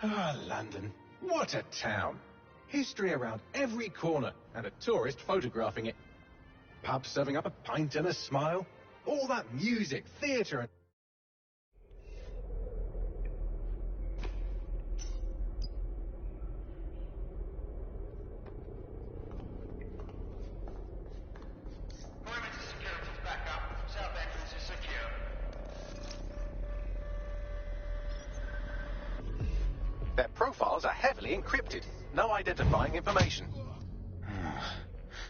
Ah, London. What a town. History around every corner, and a tourist photographing it. Pubs serving up a pint and a smile. All that music, theatre and... Perimeter security's back up. South entrance is secure. Their profiles are heavily encrypted. No identifying information.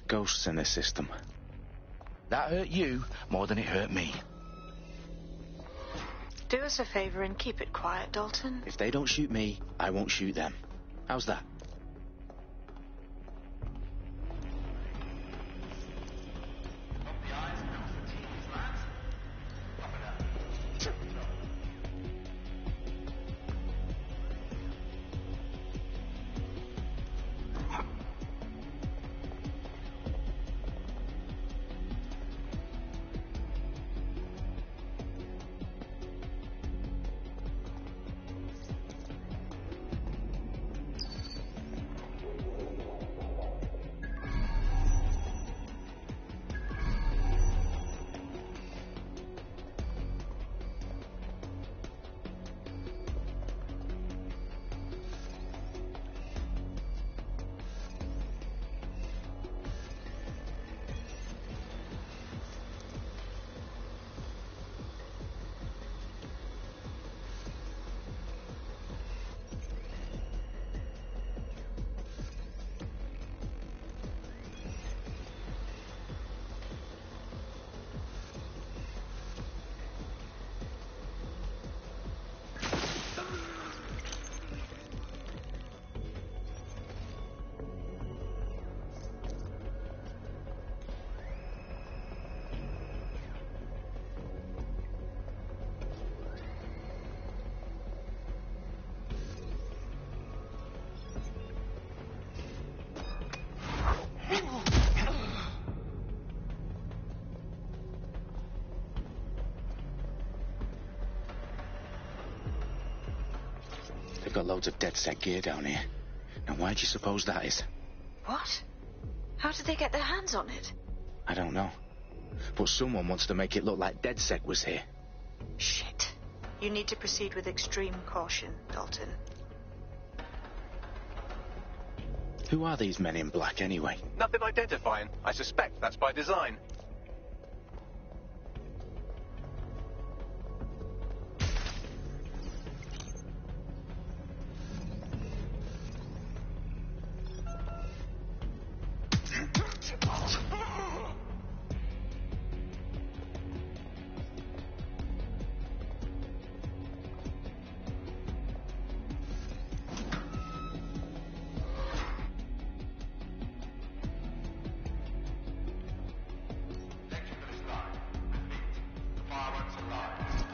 Ghosts in the system. That hurt you more than it hurt me. Do us a favor and keep it quiet, Dalton. If they don't shoot me, I won't shoot them. How's that? They've got loads of dead-set gear down here. Now, why do you suppose that is? What? How did they get their hands on it? I don't know. But someone wants to make it look like DedSec was here. Shit. You need to proceed with extreme caution, Dalton. Who are these men in black, anyway? Nothing identifying. I suspect that's by design.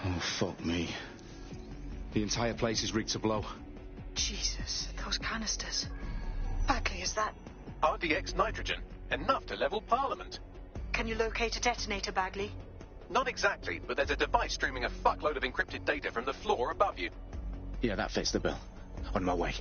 Oh, fuck me. The entire place is rigged to blow. Jesus, those canisters. Bagley, is that... RDX nitrogen. Enough to level Parliament. Can you locate a detonator, Bagley? Not exactly, but there's a device streaming a fuckload of encrypted data from the floor above you. Yeah, that fits the bill. On my way.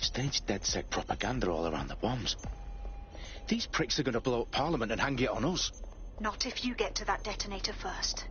Staged DedSec propaganda all around the bombs. These pricks are going to blow up Parliament and hang it on us. Not if you get to that detonator first.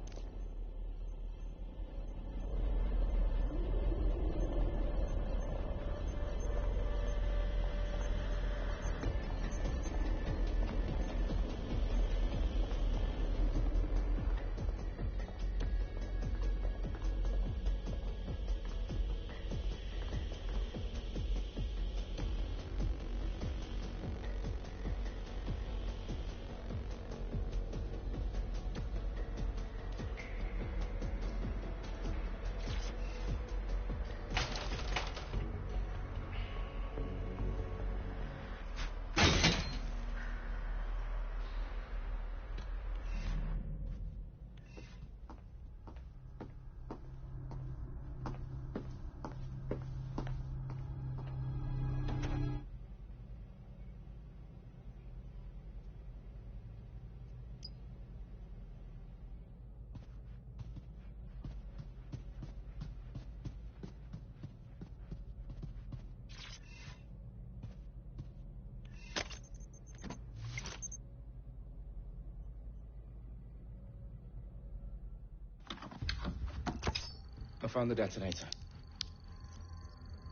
found the detonator.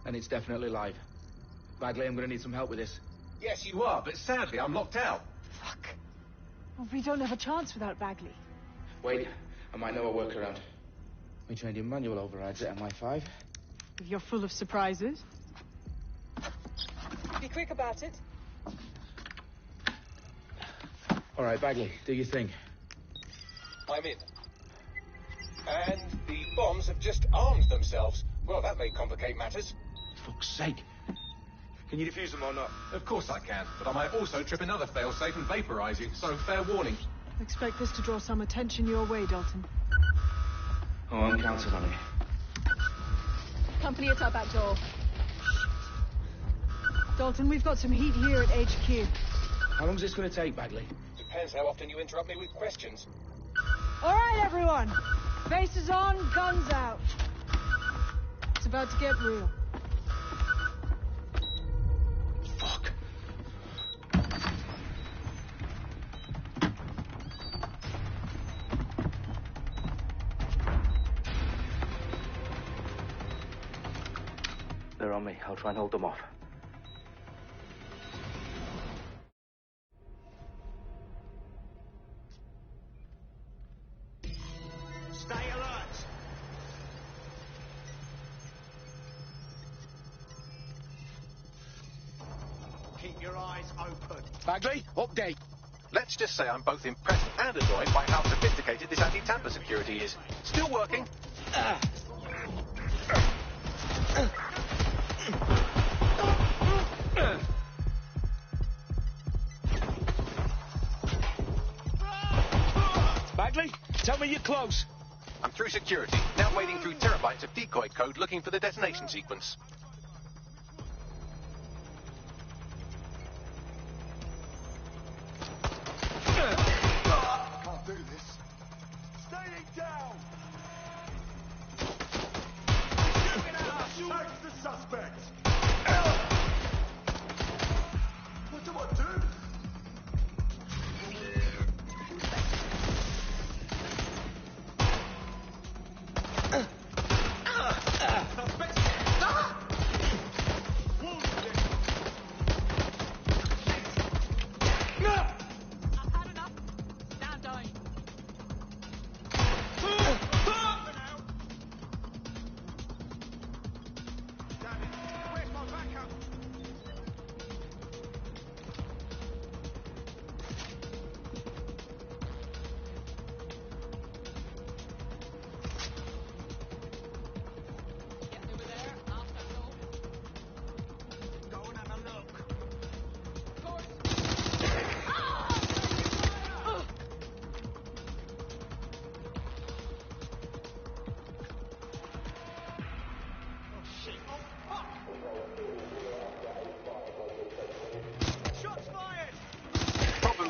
And it's definitely live. Bagley, I'm gonna need some help with this. Yes, you are, but sadly, I'm locked out. Fuck. Well, we don't have a chance without Bagley. Wait, I might know a workaround. We trained in manual overrides at MI5. If you're full of surprises. Be quick about it. All right, Bagley, do your thing. I'm in. And the bombs have just armed themselves. Well, that may complicate matters. Fuck's sake. Can you defuse them or not? Of course I can, but I might also trip another failsafe and vaporize you, so fair warning. Expect this to draw some attention your way, Dalton. Oh, I'm counting on it. Company at our back door. Dalton, we've got some heat here at HQ. How long's this gonna take, Bagley? Depends how often you interrupt me with questions. All right, everyone. Faces on, guns out. It's about to get real. Fuck. They're on me. I'll try and hold them off. Stay alert. Keep your eyes open. Bagley, update. Let's just say I'm both impressed and annoyed by how sophisticated this anti-tamper security is. Still working. Bagley, tell me you're close. I'm through security, now wading through terabytes of decoy code looking for the detonation sequence. Can't do this. Staying down. Shooting at us. Take the suspect. What do I do?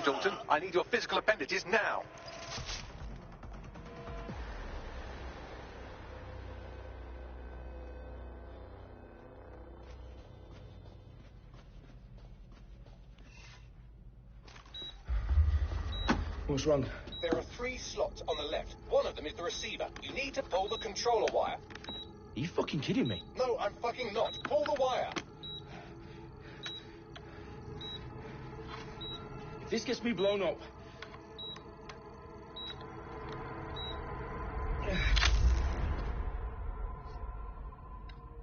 Dalton, I need your physical appendages now. What's wrong? There are 3 slots on the left. One of them is the receiver. You need to pull the controller wire. Are you fucking kidding me? No, I'm fucking not. Pull the wire. If this gets me blown up...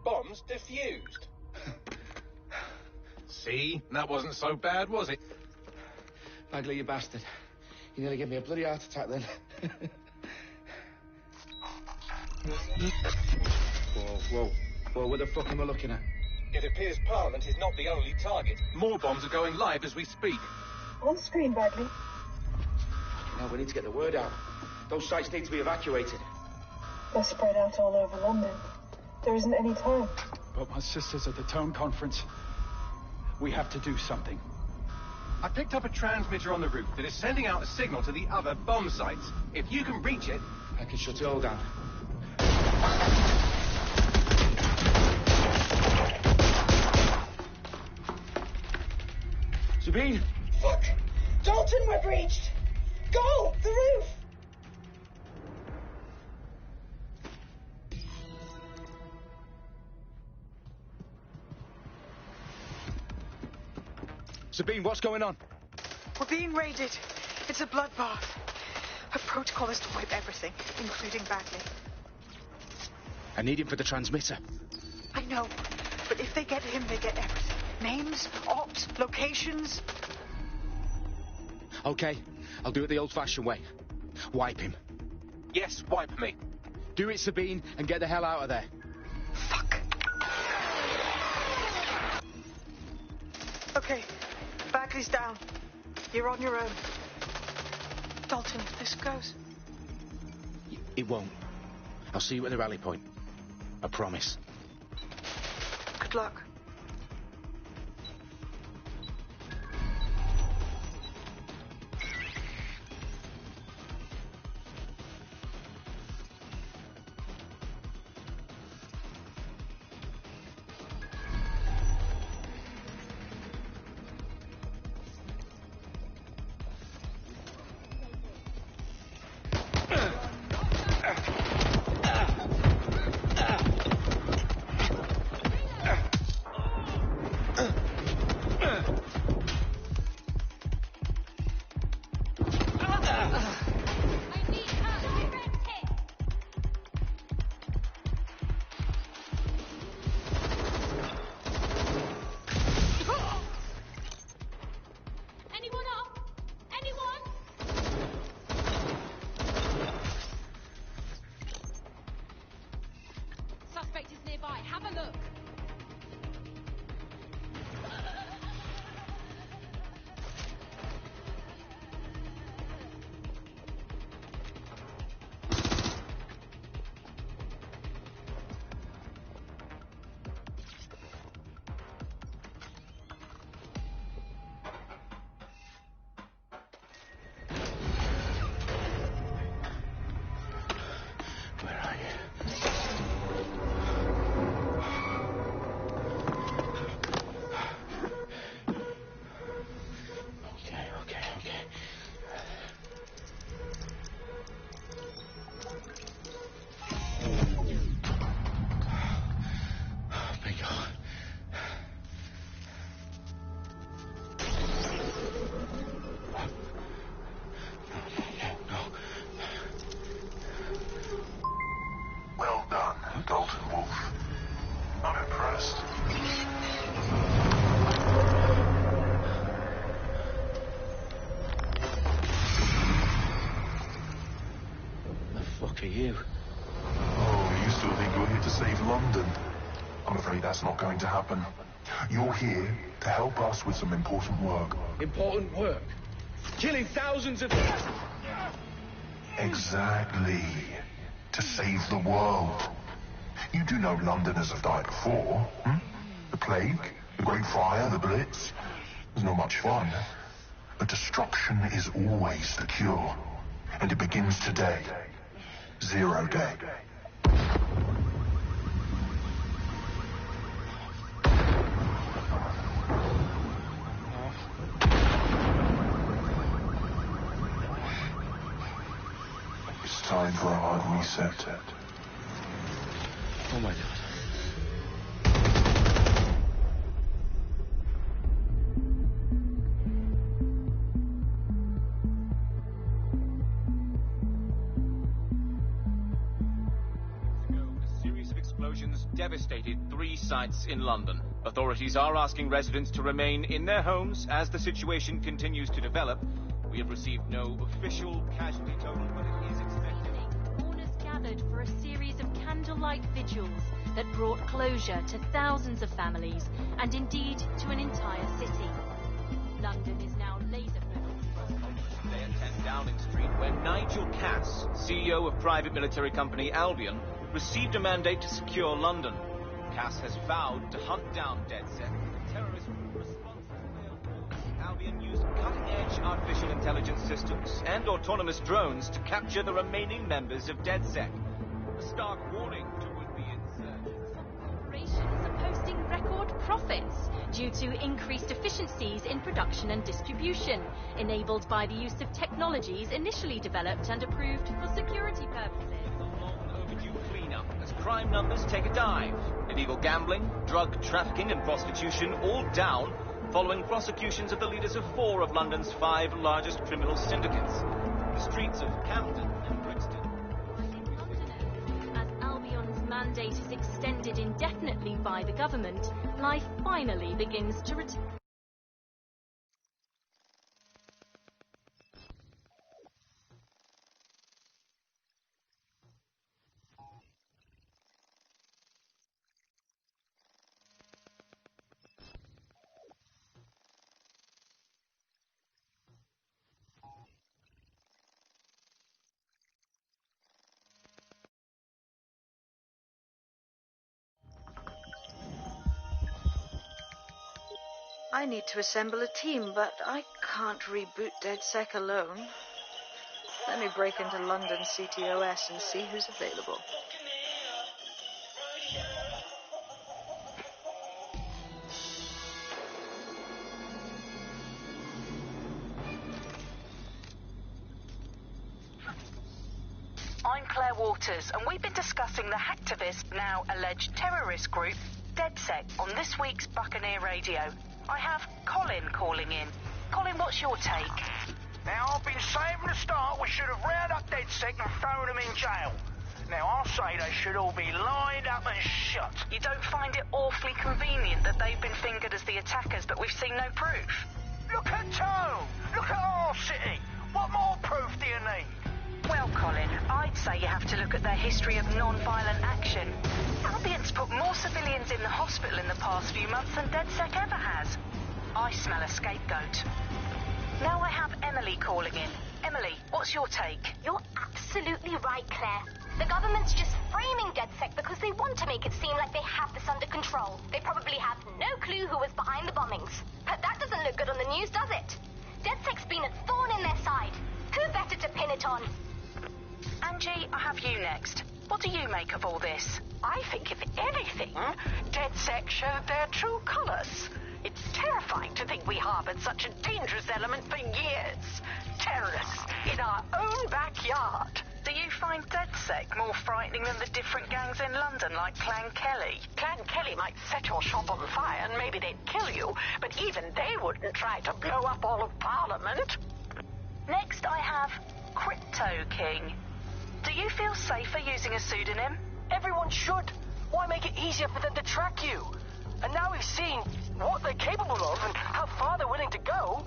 Bombs defused. See? That wasn't so bad, was it? Bagley, you bastard. You nearly gave me a bloody heart attack then. Whoa, what the fuck am I looking at? It appears Parliament is not the only target. More bombs are going live as we speak. On screen, Bagley. Now we need to get the word out. Those sites need to be evacuated. They're spread out all over London. There isn't any time. But my sister's at the town conference. We have to do something. I picked up a transmitter on the route that is sending out a signal to the other bomb sites. If you can reach it... I can shut it all down. Sabine! Fuck! Dalton, we're breached! Go! The roof! Sabine, what's going on? We're being raided. It's a bloodbath. Our protocol is to wipe everything, including Bagley. I need him for the transmitter. I know, but if they get him, they get everything. Names, ops, locations. Okay, I'll do it the old-fashioned way. Wipe him. Yes, wipe me. Do it, Sabine, and get the hell out of there. Fuck. Okay, Bagley's down. You're on your own. Dalton, if this goes... It won't. I'll see you at the rally point. I promise. Good luck. For you. Oh, you still think you're here to save London? I'm afraid that's not going to happen. You're here to help us with some important work. Important work? Killing thousands of... Exactly. To save the world. You do know Londoners have died before, hmm? The plague, the Great Fire, the Blitz. It's not much fun. But destruction is always the cure. And it begins today. 0 day. It's time for a hard reset. Oh my God. Devastated 3 sites in London. Authorities are asking residents to remain in their homes as the situation continues to develop. We have received no official casualty total, but it is expected. Mourners gathered for a series of candlelight vigils that brought closure to thousands of families and indeed to an entire city. London is now laser-focused. They attend Downing Street, where Nigel Cass, CEO of private military company Albion, received a mandate to secure London. Cass has vowed to hunt down DedSec, the terrorist responsible for their war. Albion used cutting-edge artificial intelligence systems and autonomous drones to capture the remaining members of DedSec. A stark warning to would-be insurgents. Corporations are posting record profits due to increased efficiencies in production and distribution, enabled by the use of technologies initially developed and approved for security purposes. As crime numbers take a dive. Illegal gambling, drug trafficking and prostitution all down, following prosecutions of the leaders of 4 of London's 5 largest criminal syndicates. The streets of Camden and Brixton. As Albion's mandate is extended indefinitely by the government, life finally begins to return. I need to assemble a team, but I can't reboot DedSec alone. Let me break into London CTOS and see who's available. I'm Claire Waters, and we've been discussing the hacktivist, now alleged terrorist group, DedSec, on this week's Buccaneer Radio. I have Colin calling in. Colin, what's your take? Now, I've been saying from the start we should have rounded up DedSec and thrown them in jail. Now, I'll say they should all be lined up and shot. You don't find it awfully convenient that they've been fingered as the attackers, but we've seen no proof? Look at Tone! Look at our city! What more proof do you need? Well, Colin, I'd say you have to look at their history of non-violent action. Albion's put more civilians in the hospital in the past few months than DedSec ever has. I smell a scapegoat. Now I have Emily calling in. Emily, what's your take? You're absolutely right, Claire. The government's just framing DedSec because they want to make it seem like they have this under control. They probably have no clue who was behind the bombings. But that doesn't look good on the news, does it? DedSec's been a thorn in their side. Who better to pin it on? Angie, I have you next. What do you make of all this? I think, if anything, DedSec showed their true colours. It's terrifying to think we harboured such a dangerous element for years. Terrorists in our own backyard. Do you find DedSec more frightening than the different gangs in London, like Clan Kelly? Clan Kelly might set your shop on fire and maybe they'd kill you, but even they wouldn't try to blow up all of Parliament. Next, I have Crypto King. Do you feel safer using a pseudonym? Everyone should. Why make it easier for them to track you? And now we've seen what they're capable of and how far they're willing to go.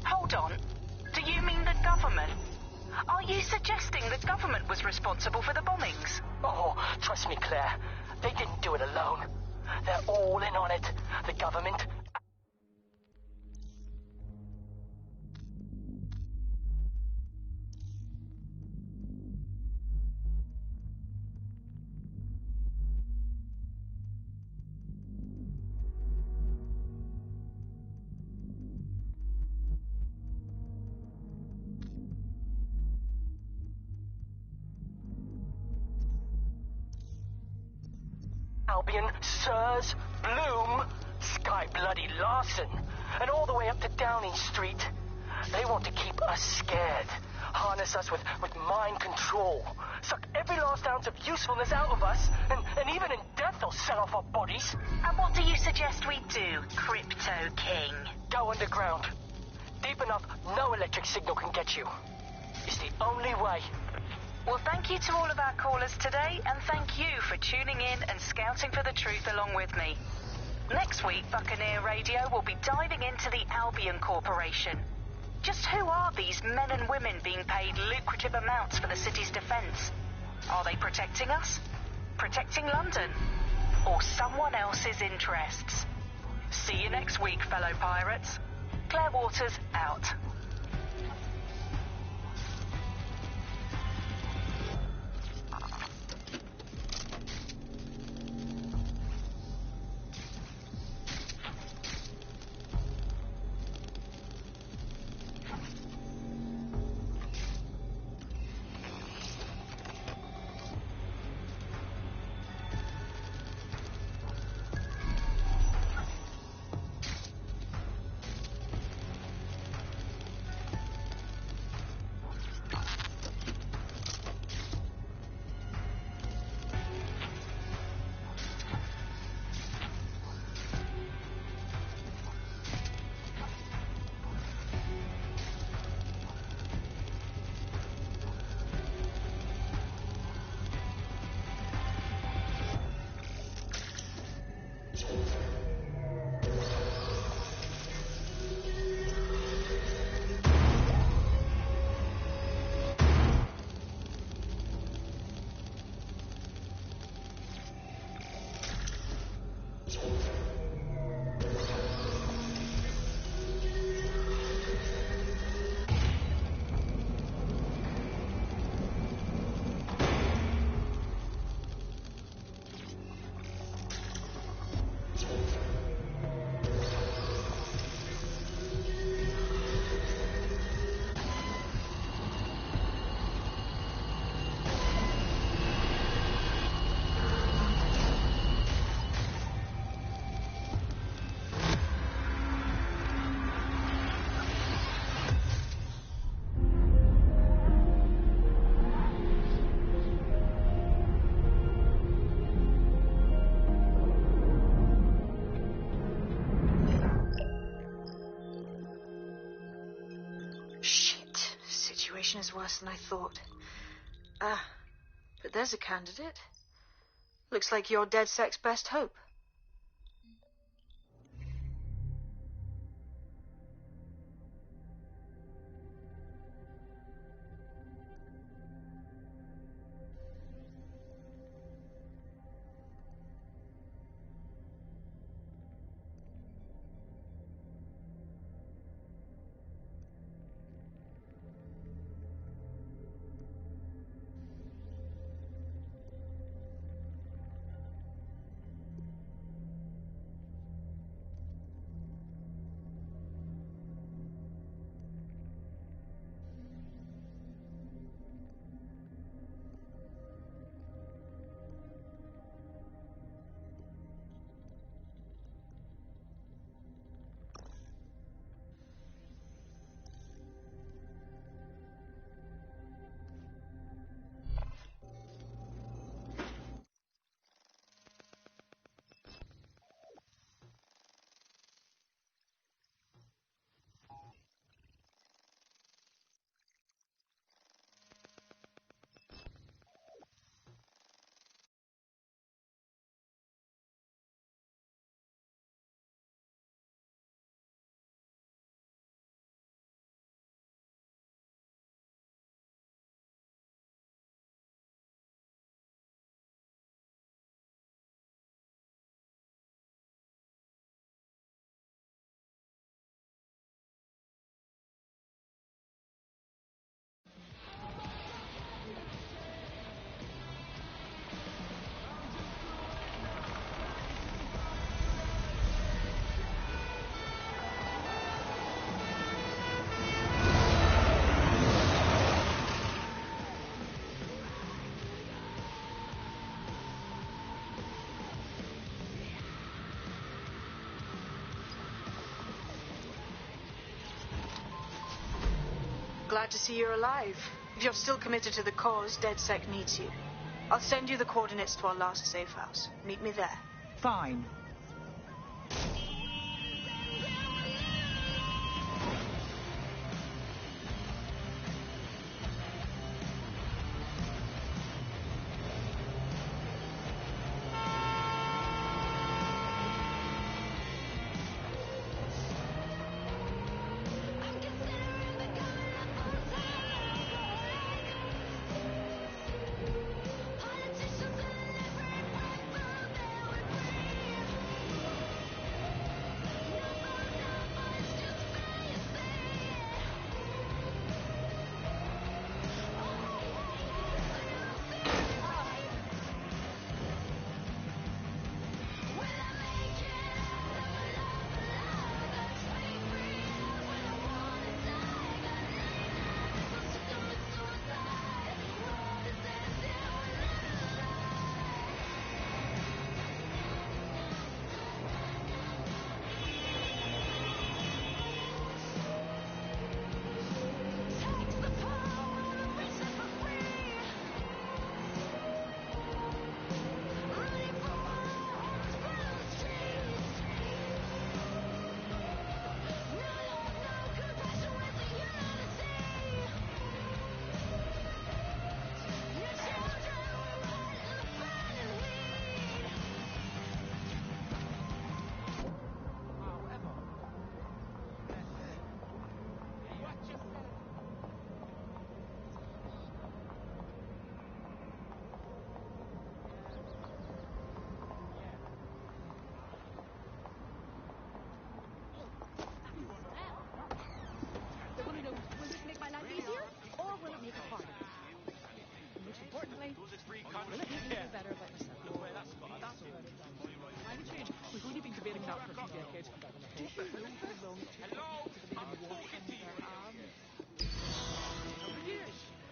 Hold on. Do you mean the government? Are you suggesting the government was responsible for the bombings? Oh, trust me, Claire. They didn't do it alone. They're all in on it. The government. Albion, Sirs, Bloom, Sky Bloody Larson, and all the way up to Downing Street. They want to keep us scared, harness us with mind control, suck every last ounce of usefulness out of us, and even in death they'll sell off our bodies. And what do you suggest we do, Crypto King? Go underground. Deep enough, no electric signal can get you. It's the only way. Well, thank you to all of our callers today, and thank you for tuning in and scouting for the truth along with me. Next week, Buccaneer Radio will be diving into the Albion Corporation. Just who are these men and women being paid lucrative amounts for the city's defence? Are they protecting us? Protecting London? Or someone else's interests? See you next week, fellow pirates. Claire Waters, out. situation is worse than I thought. But there's a candidate. Looks like you're DedSec's best hope. Glad to see you're alive. If you're still committed to the cause, DedSec needs you. I'll send you the coordinates to our last safe house. Meet me there. Fine.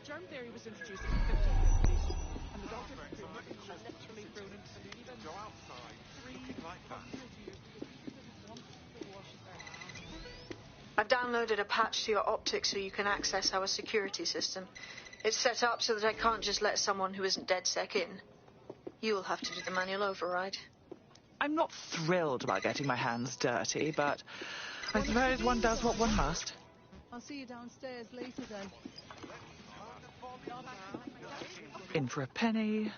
Germ theory was introduced in the 1550s, and the doctor were literally thrown into the even go outside, looking like that. I've downloaded a patch to your optics so you can access our security system. It's set up so that I can't just let someone who isn't DedSec in. You'll have to do the manual override. I'm not thrilled about getting my hands dirty, but I suppose one does what one must. I'll see you downstairs later then. In for a penny.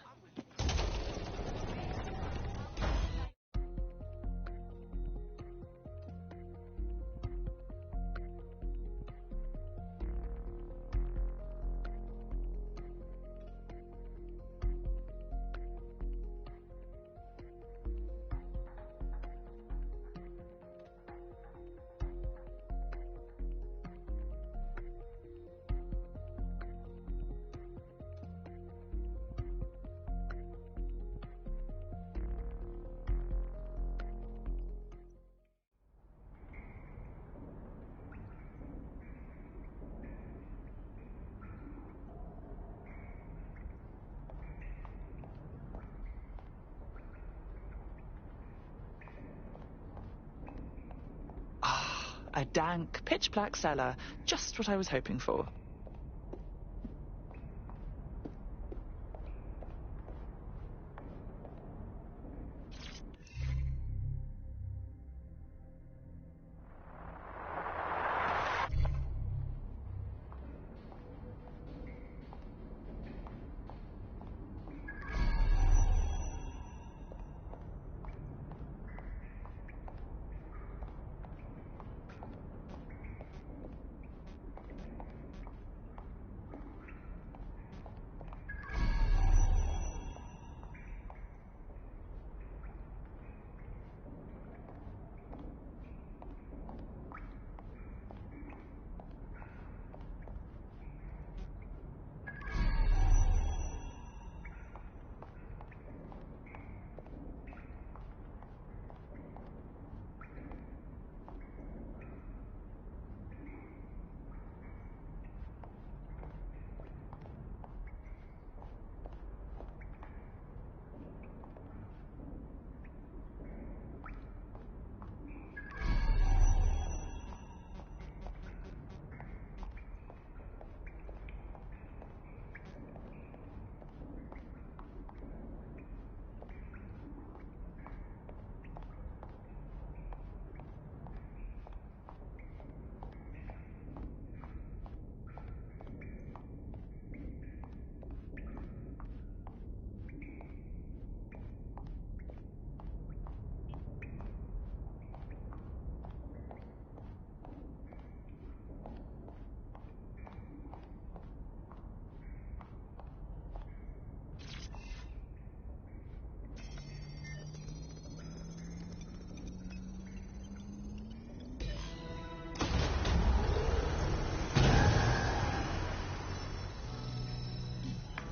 A dank, pitch-black cellar. Just what I was hoping for.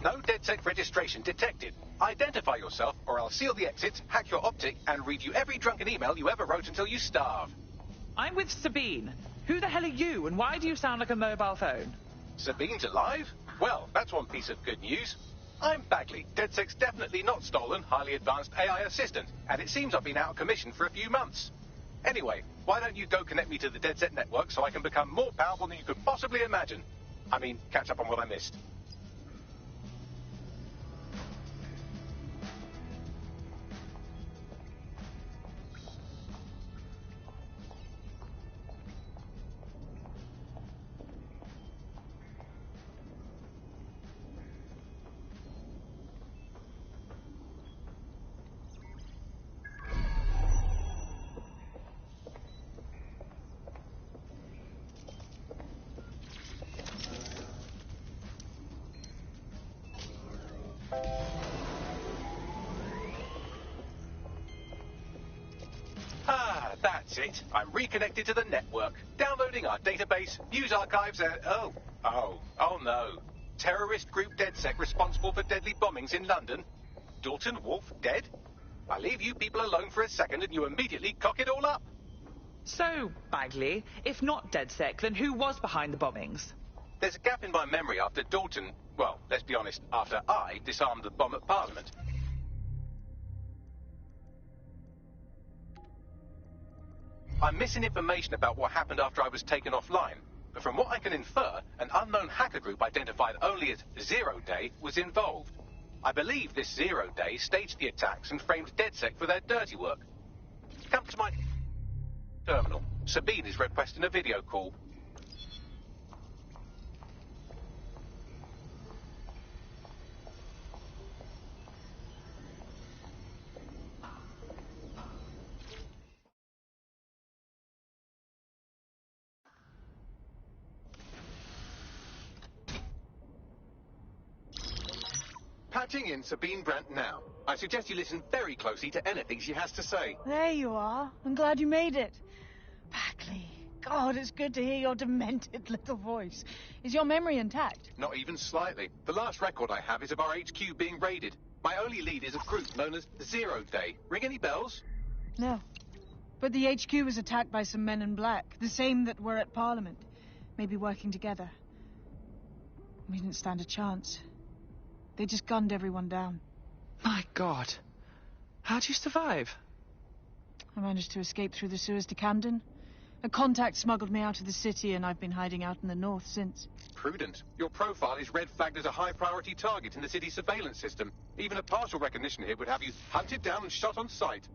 No DedSec registration detected. Identify yourself, or I'll seal the exits, hack your optic, and read you every drunken email you ever wrote until you starve. I'm with Sabine. Who the hell are you, and why do you sound like a mobile phone? Sabine's alive? Well, that's one piece of good news. I'm Bagley, DedSec's definitely not stolen, highly advanced AI assistant, and it seems I've been out of commission for a few months. Anyway, why don't you go connect me to the DedSec network so I can become more powerful than you could possibly imagine? I mean, catch up on what I missed. Ah, that's it. I'm reconnected to the network. Downloading our database, news archives, and... Oh no. Terrorist group DedSec responsible for deadly bombings in London. Dalton Wolf dead? I leave you people alone for a second and you immediately cock it all up. So, Bagley, if not DedSec, then who was behind the bombings? There's a gap in my memory after Dalton... Well, let's be honest, after I disarmed the bomb at Parliament. I'm missing information about what happened after I was taken offline, but from what I can infer, an unknown hacker group identified only as Zero Day was involved. I believe this Zero Day staged the attacks and framed DedSec for their dirty work. Come to my terminal. Sabine is requesting a video call. Patching in Sabine Brandt now. I suggest you listen very closely to anything she has to say. There you are. I'm glad you made it. Bagley, God, it's good to hear your demented little voice. Is your memory intact? Not even slightly. The last record I have is of our HQ being raided. My only lead is a group known as Zero Day. Ring any bells? No. But the HQ was attacked by some men in black, the same that were at Parliament. Maybe working together. We didn't stand a chance. They just gunned everyone down. My God. How'd you survive? I managed to escape through the sewers to Camden. A contact smuggled me out of the city, and I've been hiding out in the north since. Prudent. Your profile is red flagged as a high-priority target in the city's surveillance system. Even a partial recognition hit would have you hunted down and shot on sight.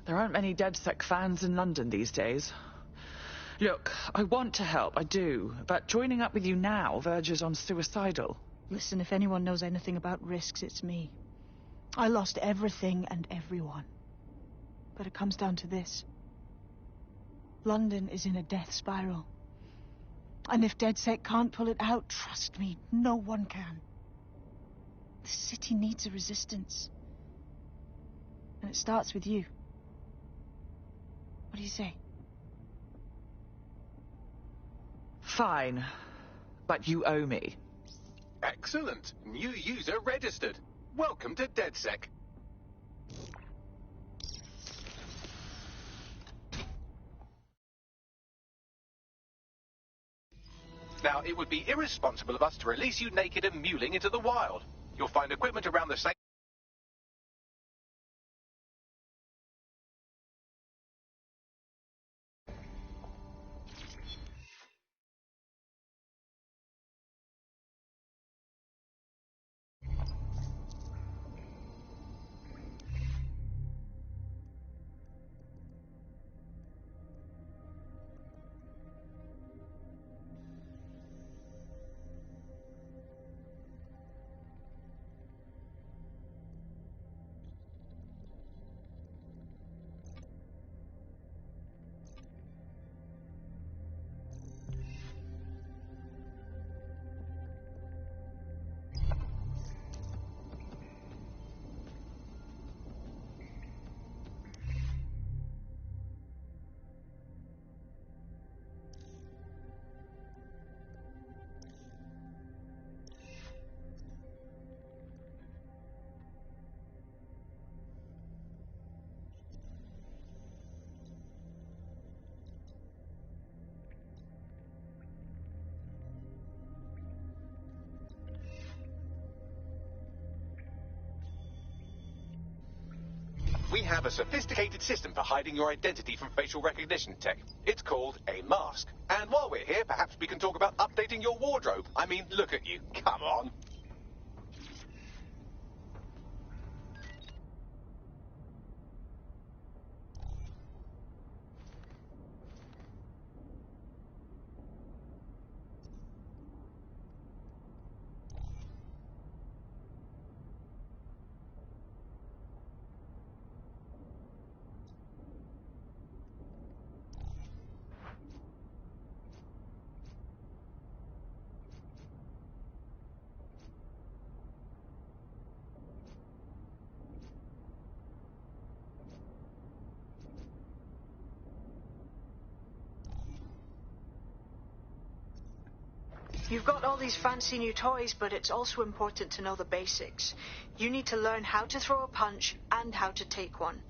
There aren't many DedSec fans in London these days. Look, I want to help, I do, but joining up with you now verges on suicidal. Listen, if anyone knows anything about risks, it's me. I lost everything and everyone. But it comes down to this. London is in a death spiral. And if DedSec can't pull it out, trust me, no one can. The city needs a resistance. And it starts with you. What do you say? Fine. But you owe me. Excellent. New user registered. Welcome to DedSec. Now, it would be irresponsible of us to release you naked and mewling into the wild. You'll find equipment around the same... We have a sophisticated system for hiding your identity from facial recognition tech. It's called a mask. And while we're here, perhaps we can talk about updating your wardrobe. I mean, look at you. Come on. You've got all these fancy new toys, but it's also important to know the basics. You need to learn how to throw a punch and how to take one.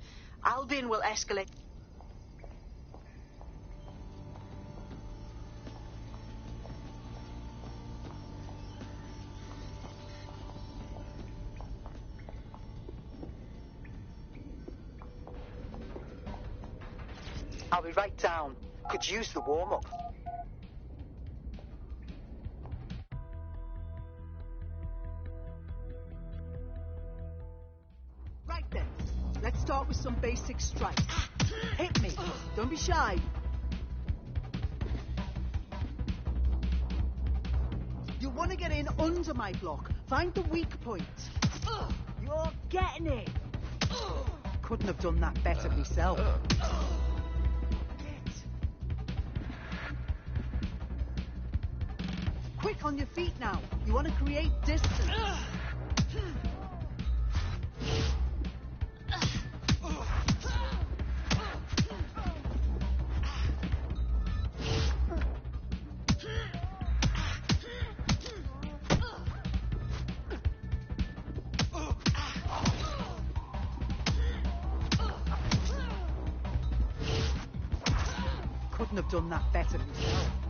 Albion will escalate... I'll be right down. Could use the warm-up. Right then, let's start with some basic strikes. Hit me. Don't be shy. You want to get in under my block. Find the weak point. You're getting it. Couldn't have done that better myself. Quick on your feet now. You want to create distance. have done that better myself.